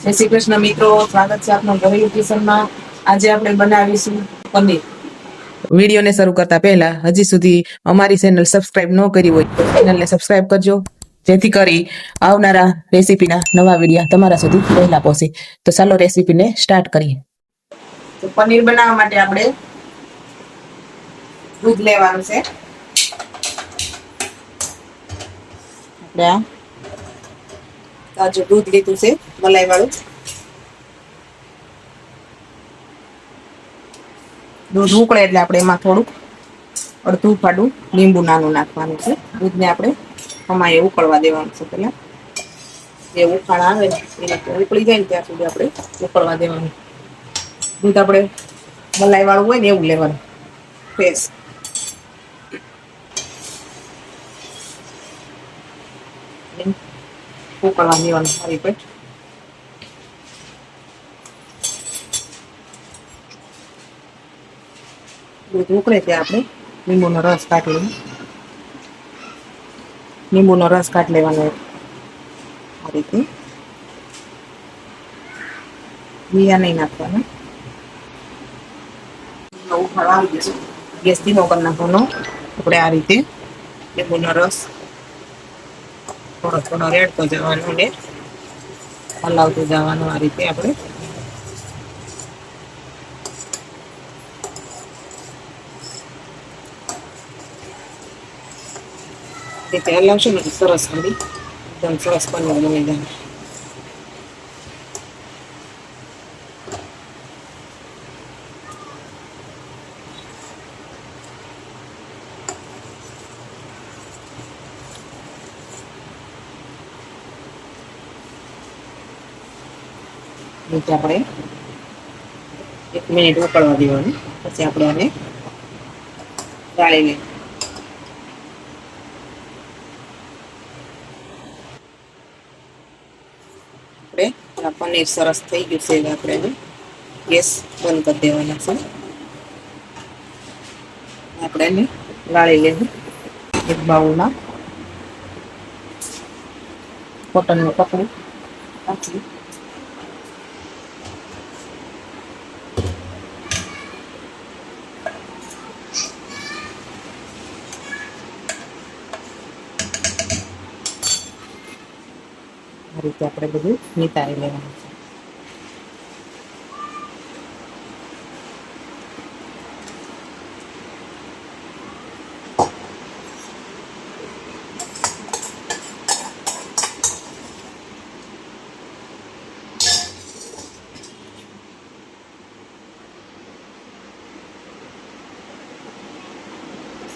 જય શ્રી કૃષ્ણ મિત્રો, સ્વાગત છે આપનું ઘરેલું કિચનમાં. આજે આપણે બનાવીશું પનીર. વિડીયોને શરૂ કરતા પહેલા હજી સુધી અમારી ચેનલ સબસ્ક્રાઇબ ન કરી હોય તો ચેનલને સબસ્ક્રાઇબ કરજો, જેથી કરી આવનારા રેસીપીના નવા વિડીયા તમારા સુધી પહેલા પહોંચે. તો ચાલો રેસીપીને સ્ટાર્ટ કરીએ. તો પનીર બનાવવા માટે આપણે દૂધ લેવાનું છે. આપણે તાજું દૂધ લીધું છે, મલાઈ વાળું. દૂધ ઉકળે એટલે આપણે એમાં થોડુંક અડધું ફાડું લીંબુ નાનું નાખવાનું છે. દૂધને આપણે અમાએ ઉકળવા દેવાનું છે. પેલા જે ઉફાળ આવે ને એ ઉકળી જાય ને ત્યાં સુધી આપણે ઉકળવા દેવાનું. દૂધ આપણે મલાઈ વાળું હોય ને એવું લેવાનું ફ્રેશ. ઉકળવા દેવાનું સારી રીતે. દૂધ ઉકળે ત્યાં આપણે લીંબુનો રસ કાઢી લઈએ. લીંબુનો રસ કાઢી લેવાનો આ રીતે. બીયા નહીં નાખવાના. ઉફાળ આવી જશે, ગેસ ધીમો કરી નાખવાનો. આપણે આ રીતે લીંબુનો રસ થોડો થોડો રેડતો જવાનો ને હલાવતું જવાનું. આ રીતે આપણે રીતે હલાવશું ને સરસ બની એકદમ સરસ પનીર બની જાય. રીતે આપણે 1 મિનિટ ઉકળવા દેવાનું. પછી આપણે આને ગાળી લઈએ. આપણે પનીર સરસ થઈ ગયું છે. આપણે ગેસ બંધ કરી દેવાના છે. આપણે એને ગાળી લઈએ. એક બાઉલમાં કોટનનું કપડું રાખી આ રીતે આપણે બધું નિતારી લેવાનું છે.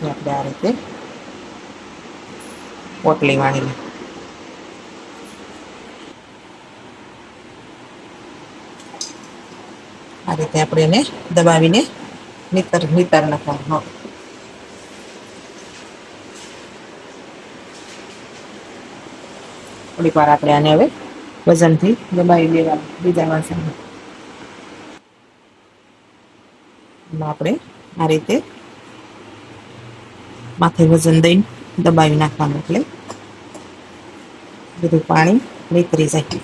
આપણે આ રીતે પોટલી વાળી લઈએ. આ રીતે આપણે એને દબાવીને નીતર નાખવાનું. થોડીક વાર આપણે આને હવે વજનથી દબાવી દેવાનું. બીજા વાસણમાં આપણે આ રીતે માથે વજન દઈને દબાવી નાખવાનું, એટલે બધું પાણી નીતરી જાય.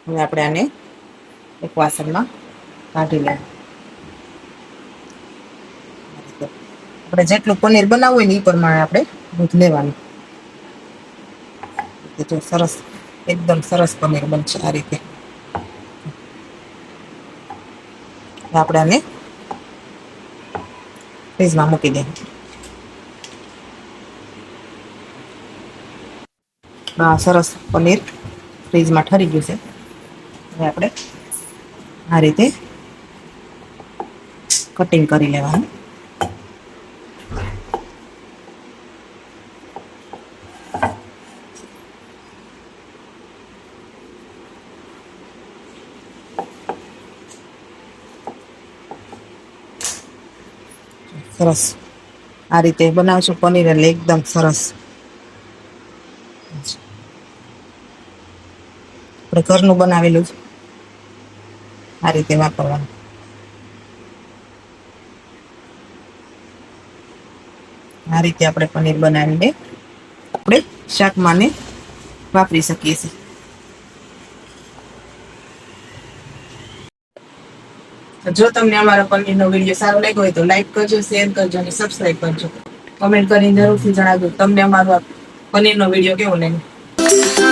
હવે આપણે આને એક વાસણમાં કાઢી લઈએ. આપણે જેટલું પનીર બનાવવું હોય ને એ પ્રમાણે આપણે દૂધ લેવાનું. જો સરસ એકદમ સરસ પનીર બનશે આ રીતે. આપણે આને ફ્રીજમાં મૂકી દઈએ. સરસ પનીર ફ્રીજમાં ઠરી ગયું છે. હવે આપણે આ રીતે કટિંગ કરી લેવાનું. સરસ આ રીતે બનાવશું પનીર એટલે એકદમ સરસ. આપણે ઘરનું બનાવેલું છે, આ રીતે વાપરવાનું. આ રીતે આપણે પનીર બનાવીને આપણે શાકમાં ને વાપરી શકીએ છીએ. જો તમને અમારો પનીરનો વિડીયો સારો લાગ્યો હોય તો લાઈક કરજો, શેર કરજો અને સબસ્ક્રાઈબ કરજો. કમેન્ટ કરીને જરૂરથી જણાવજો તમને અમારો પનીરનો વિડીયો કેવો લાગ્યો.